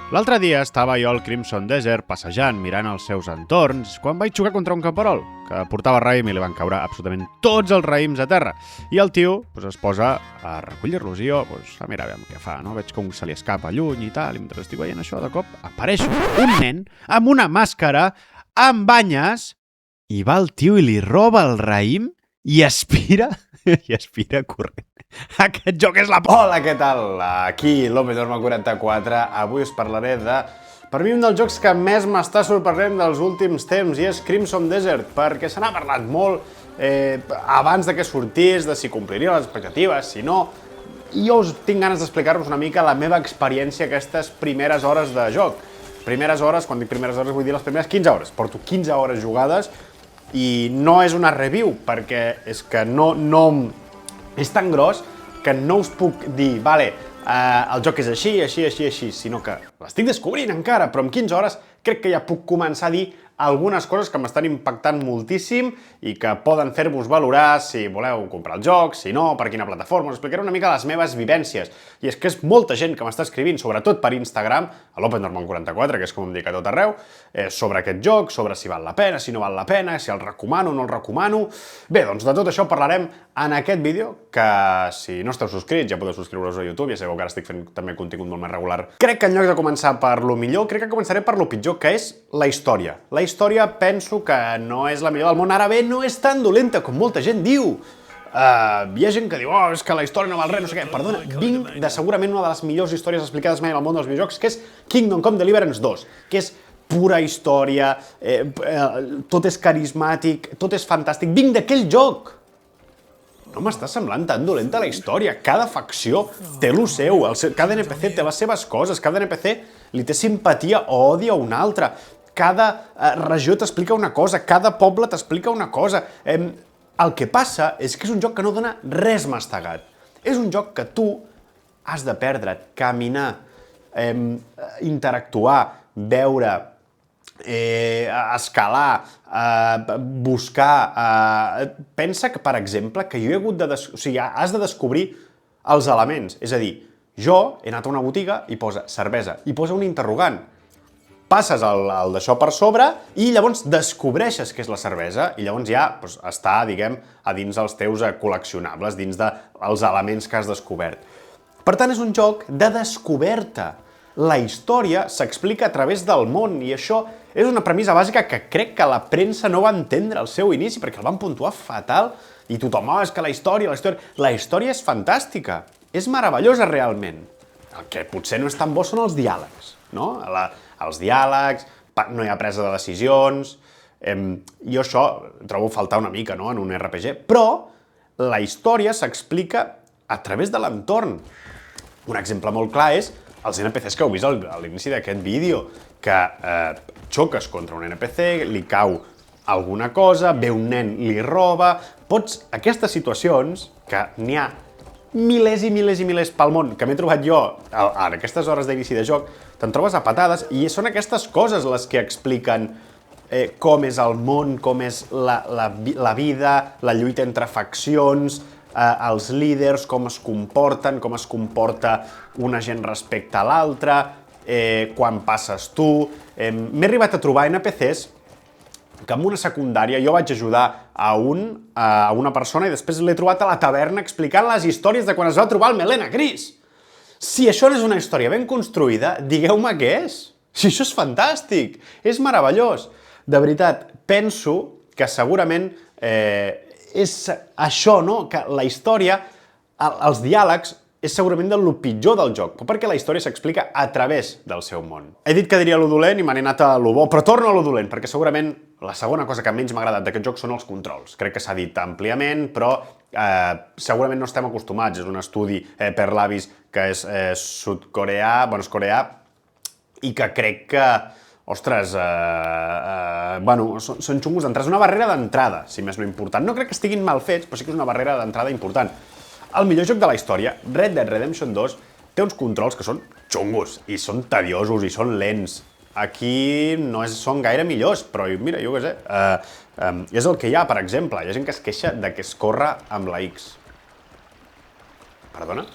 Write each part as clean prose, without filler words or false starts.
L'altre dia estava jo al Crimson Desert passejant, mirant els seus entorns, quan vaig xocar contra un camperol, que portava raïm i li van caure absolutament tots els raïms a terra. I el tio es posa a recollir-los i jo, a mirar aviam què fa, no? Veig com se li escapa lluny i tal, i mentre estic veient això, de cop apareix un nen amb una màscara, amb banyes, i va el tio i li roba el raïm i aspira corrent. Aquest joc és la por! Hola, què tal? Aquí, López Norma 44. Avui us parlaré de, per mi, un dels jocs que més m'està sorprenent dels últims temps, i és Crimson Desert, perquè se n'ha parlat molt abans de que sortís, de si compliria les expectatives, si no. I jo tinc ganes d'explicar-vos una mica la meva experiència aquestes primeres hores de joc. Primeres hores, quan dic primeres hores vull dir les primeres 15 hores. Porto 15 hores jugades i no és una review, perquè és que no és tan gros que no us puc dir, vale, el joc és així, sinó que l'estic descobrint encara, però en 15 hores crec que ja puc començar a dir algunes coses que m'estan impactant moltíssim i que poden fer-vos valorar si voleu comprar el joc, si no, per quina plataforma. Us explicaré una mica les meves vivències. I és que és molta gent que m'està escrivint, sobretot per Instagram, a LopezNorman44, que és com em dic a tot arreu, sobre aquest joc, sobre si val la pena, si no val la pena, si el recomano o no el recomano. Bé, doncs de tot això parlarem en aquest vídeo, que si no esteu subscrits ja podeu subscriure-us a YouTube, ja sabeu que ara estic fent també contingut molt més regular. Crec que en lloc de començar per lo millor, crec que començaré per lo pitjor, que és la història. La història penso que no és la millor del món. Ara bé, no és tan dolenta com molta gent diu. Hi ha gent que diu, és que la història no val res, no sé què. Perdona, vinc de segurament una de les millors històries explicades mai en el món dels videojocs, que és Kingdom Come Deliverance 2, que és pura història, tot és carismàtic, tot és fantàstic. Vinc d'aquell joc! No m'està semblant tan dolenta la història. Cada facció té lo seu, cada NPC té les seves coses, cada NPC li té simpatia o odia a un altre. Cada regió t'explica una cosa, cada poble t'explica una cosa. El que passa és que és un joc que no dona res mastegat. És un joc que tu has de perdre't, caminar, interactuar, veure, escalar, buscar. Pensa que, per exemple, que jo he hagut de... O sigui, has de descobrir els elements. És a dir, jo he anat a una botiga i posa cervesa, i posa un interrogant. Passes el d'això per sobre i llavors descobreixes què és la cervesa i llavors ja està, diguem, a dins els teus col·leccionables, dins dels elements que has descobert. Per tant, és un joc de descoberta. La història s'explica a través del món i això és una premissa bàsica que crec que la premsa no va entendre al seu inici perquè el van puntuar fatal i tothom, és que la història... La història és fantàstica, és meravellosa realment. El que potser no és tan bo són els diàlegs, no? Els diàlegs, no hi ha presa de decisions... Jo això trobo faltar una mica, no?, en un RPG, però la història s'explica a través de l'entorn. Un exemple molt clar és els NPCs que heu vist a l'inici d'aquest vídeo, que xoques contra un NPC, li cau alguna cosa, ve un nen, li roba... Aquestes situacions, que n'hi ha milers i milers i milers pel món, que m'he trobat jo en aquestes hores d'inici de joc, te'n trobes a patades, i són aquestes coses les que expliquen com és el món, com és la vida, la lluita entre faccions, els líders, com es comporten, com es comporta una gent respecte a l'altra, quan passes tu... M'he arribat a trobar NPCs que en una secundària jo vaig ajudar a una persona i després l'he trobat a la taverna explicant les històries de quan es va trobar el Melena Gris. Si això no és una història ben construïda, digueu-me què és. Si això és fantàstic, és meravellós. De veritat, penso que segurament és això, no? Que la història, els diàlegs, és segurament del pitjor del joc, perquè la història s'explica a través del seu món. He dit que diria lo dolent i me n'he anat a lo bo, però torno a lo dolent, perquè segurament la segona cosa que menys m'ha agradat d'aquest joc són els controls. Crec que s'ha dit àmpliament, però segurament no estem acostumats. És un estudi per l'avis que és sud-coreà, bueno, és coreà, i que crec que, ostres, bueno, són xungos d'entrada. És una barrera d'entrada, si més no important. No crec que estiguin mal fets, però sí que és una barrera d'entrada important. El millor joc de la història, Red Dead Redemption 2, té uns controls que són xungos, i són tediosos, i són lents. Aquí no són gaire millors, però mira, jo què sé, és el que hi ha, per exemple. Hi ha gent que es queixa de que es corre amb la X. Perdona?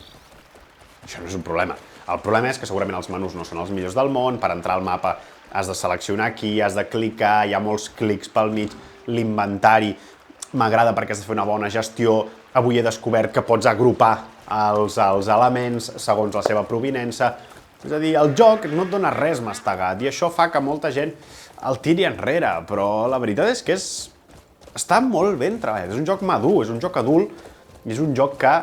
Això no és un problema. El problema és que segurament els menús no són els millors del món, per entrar al mapa has de seleccionar aquí, has de clicar, hi ha molts clics pel mig, l'inventari m'agrada perquè has de fer una bona gestió, avui he descobert que pots agrupar els elements segons la seva provinença, és a dir, el joc no et dona res mastegat i això fa que molta gent el tiri enrere, però la veritat és que està molt ben treballat, és un joc madur, és un joc adult i és un joc que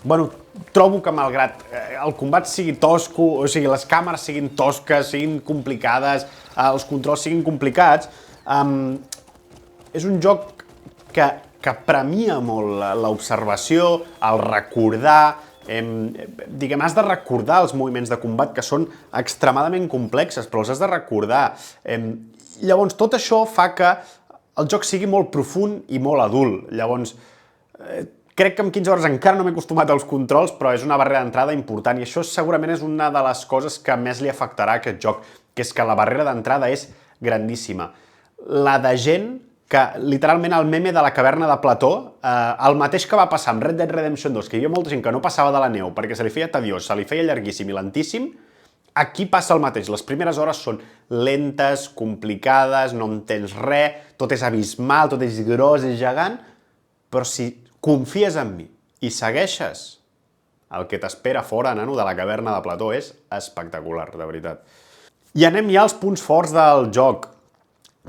bueno, trobo que malgrat el combat sigui tosco, o sigui, les càmeres siguin tosques, siguin complicades, els controls siguin complicats, és un joc que premia molt l'observació, el recordar, diguem, has de recordar els moviments de combat que són extremadament complexes, però els has de recordar. Llavors, tot això fa que el joc sigui molt profund i molt adult. Llavors, crec que en 15 hores encara no m'he acostumat als controls, però és una barrera d'entrada important i això segurament és una de les coses que més li afectarà a aquest joc, que és que la barrera d'entrada és grandíssima. La de gent que literalment el meme de la caverna de Plató, el mateix que va passar amb Red Dead Redemption 2, que hi havia molta gent que no passava de la neu perquè se li feia tediós, se li feia llarguíssim i lentíssim, aquí passa el mateix. Les primeres hores són lentes, complicades, no entens res, tot és abismal, tot és gros, és gegant, però si confies en mi i segueixes, el que t'espera fora, nano, de la caverna de Plató és espectacular, de veritat. I anem ja als punts forts del joc.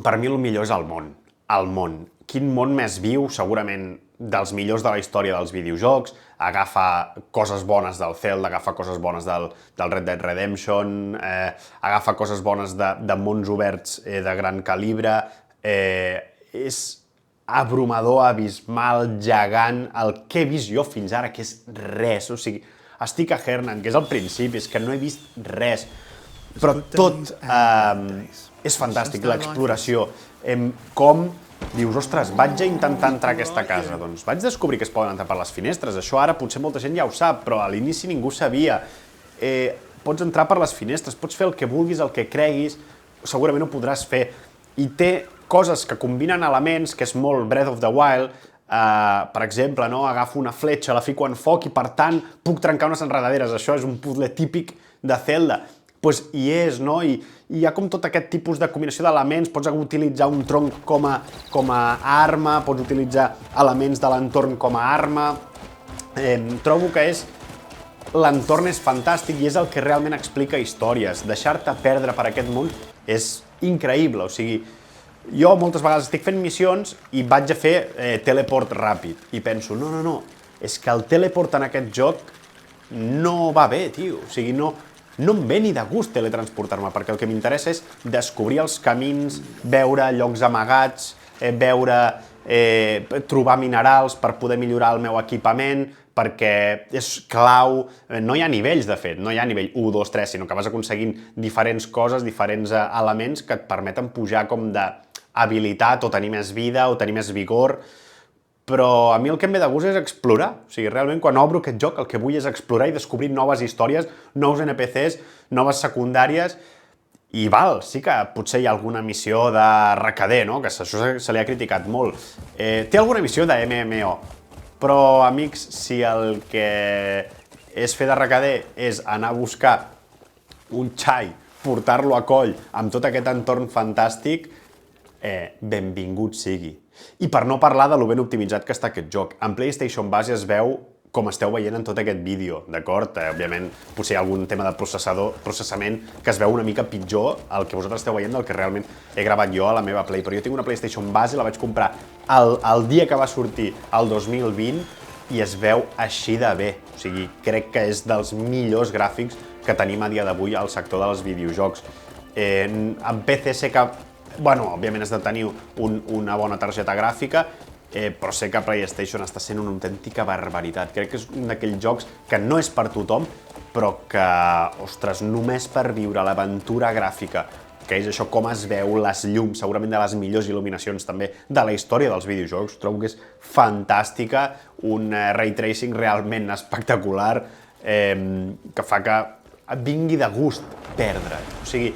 Per mi el millor és el món. El món. Quin món més viu, segurament dels millors de la història dels videojocs, agafa coses bones del Zelda, agafa coses bones del Red Dead Redemption, agafa coses bones de mons oberts de gran calibre, és abrumador, abismal, gegant, el que he vist jo fins ara, que és res, o sigui, estic a Hernan, que és el principi, és que no he vist res, però tot és fantàstic, l'exploració, com dius, ostres, vaig a intentar entrar a aquesta casa, doncs vaig descobrir que es poden entrar per les finestres, això ara potser molta gent ja ho sap, però a l'inici ningú sabia, pots entrar per les finestres, pots fer el que vulguis, el que creguis, segurament ho podràs fer, i té coses que combinen elements, que és molt Breath of the Wild, per exemple, no? Agafo una fletxa, la fico en foc i per tant puc trencar unes enredaderes, això és un puzzle típic de Zelda, doncs hi és, no? I hi ha com tot aquest tipus de combinació d'elements, pots utilitzar un tronc com a arma, pots utilitzar elements de l'entorn com a arma, trobo que l'entorn és fantàstic i és el que realment explica històries, deixar-te perdre per aquest món és increïble, o sigui, jo moltes vegades estic fent missions i vaig a fer teleport ràpid i penso, no, és que el teleport en aquest joc no va bé, tio, o sigui, no em ve ni de gust teletransportar-me, perquè el que m'interessa és descobrir els camins, veure llocs amagats, trobar minerals per poder millorar el meu equipament, perquè és clau, no hi ha nivells de fet, no hi ha nivell 1, 2, 3, sinó que vas aconseguint diferents coses, diferents elements que et permeten pujar com d'habilitat o tenir més vida o tenir més vigor, però a mi el que em ve de gust és explorar, o sigui, realment quan obro aquest joc el que vull és explorar i descobrir noves històries, nous NPCs, noves secundàries, i sí que potser hi ha alguna missió de recader, no? Que això se li ha criticat molt. Té alguna missió de MMO, però, amics, si el que és fer de recader és anar a buscar un xai, portar-lo a coll amb tot aquest entorn fantàstic, benvingut sigui. I per no parlar de lo ben optimitzat que està aquest joc. En PlayStation Base es veu com esteu veient en tot aquest vídeo, d'acord? Òbviament, potser hi ha algun tema de processament que es veu una mica pitjor el que vosaltres esteu veient del que realment he gravat jo a la meva Play, però jo tinc una PlayStation Base, la vaig comprar el dia que va sortir, el 2020, i es veu així de bé. O sigui, crec que és dels millors gràfics que tenim a dia d'avui al sector dels videojocs. En PC sé que, bueno, òbviament has de tenir una bona targeta gràfica, però sé que PlayStation està sent una autèntica barbaritat. Crec que és un d'aquells jocs que no és per tothom, però que, ostres, només per viure l'aventura gràfica, que és això com es veu, les llums, segurament de les millors il·luminacions també de la història dels videojocs, trobo que és fantàstica, un ray tracing realment espectacular, que fa que et vingui de gust perdre. O sigui,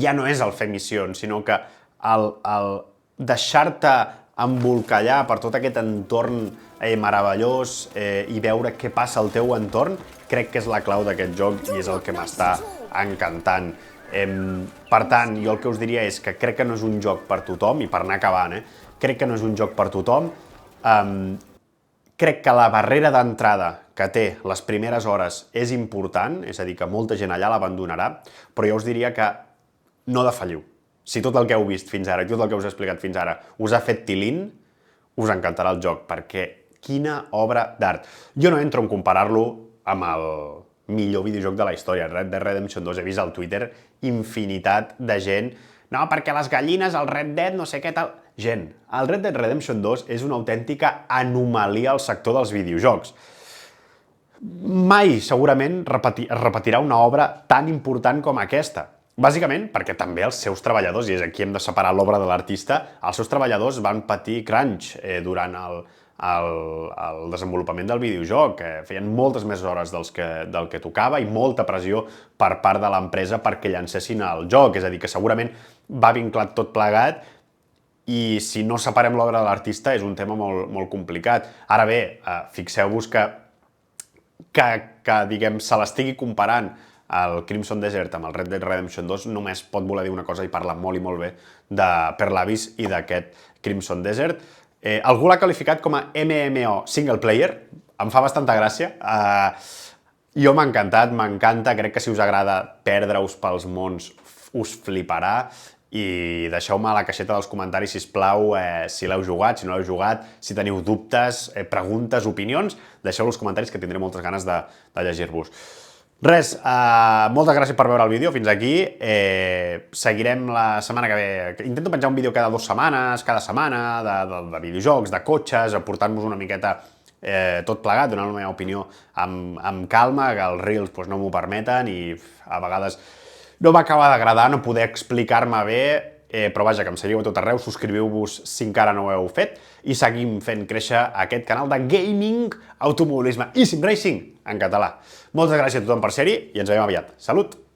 ja no és el fer missions, sinó que el deixar-te embolcallar per tot aquest entorn meravellós i veure què passa al teu entorn, crec que és la clau d'aquest joc i és el que m'està encantant. Per tant, jo el que us diria és que crec que no és un joc per tothom, i per anar acabant, crec que no és un joc per tothom. Crec que la barrera d'entrada que té les primeres hores és important, és a dir, que molta gent allà l'abandonarà, però jo us diria que no defalliu. Si tot el que heu vist fins ara i tot el que us he explicat fins ara us ha fet tilín, us encantarà el joc, perquè quina obra d'art. Jo no entro en comparar-lo amb el millor videojoc de la història, Red Dead Redemption 2. He vist al Twitter infinitat de gent, no, perquè les gallines, el Red Dead, no sé què tal... Gent, el Red Dead Redemption 2 és una autèntica anomalia al sector dels videojocs. Mai, segurament, es repetirà una obra tan important com aquesta. Bàsicament perquè també els seus treballadors, i és aquí hem de separar l'obra de l'artista, els seus treballadors van patir crunch durant el desenvolupament del videojoc. Feien moltes més hores del que tocava i molta pressió per part de l'empresa perquè llancessin el joc. És a dir, que segurament va vinclat tot plegat i si no separem l'obra de l'artista és un tema molt complicat. Ara bé, fixeu-vos que diguem, se l'estigui comparant el Crimson Desert amb el Red Dead Redemption 2 només pot voler dir una cosa i parla molt i molt bé de Perlavis i d'aquest Crimson Desert. Algú l'ha qualificat com a MMO single player, em fa bastanta gràcia. Jo m'ha encantat, m'encanta, crec que si us agrada perdre-us pels mons us fliparà i deixeu-me a la caixeta dels comentaris, sisplau, si l'heu jugat, si no l'heu jugat, si teniu dubtes, preguntes, opinions, deixeu als comentaris que tindré moltes ganes de llegir-vos. Res, moltes gràcies per veure el vídeo, fins aquí. Seguirem la setmana que ve. Intento penjar un vídeo cada 2 setmanes, cada setmana, de videojocs, de cotxes, aportant-vos una miqueta tot plegat, donant la meva opinió amb calma, que els Reels no m'ho permeten i a vegades no m'acaba d'agradar no poder explicar-me bé, però vaja, que em seguiu a tot arreu, subscriviu-vos si encara no ho heu fet i seguim fent créixer aquest canal de gaming, automobilisme i sim racing en català. Moltes gràcies a tothom per ser-hi i ens veiem aviat. Salut!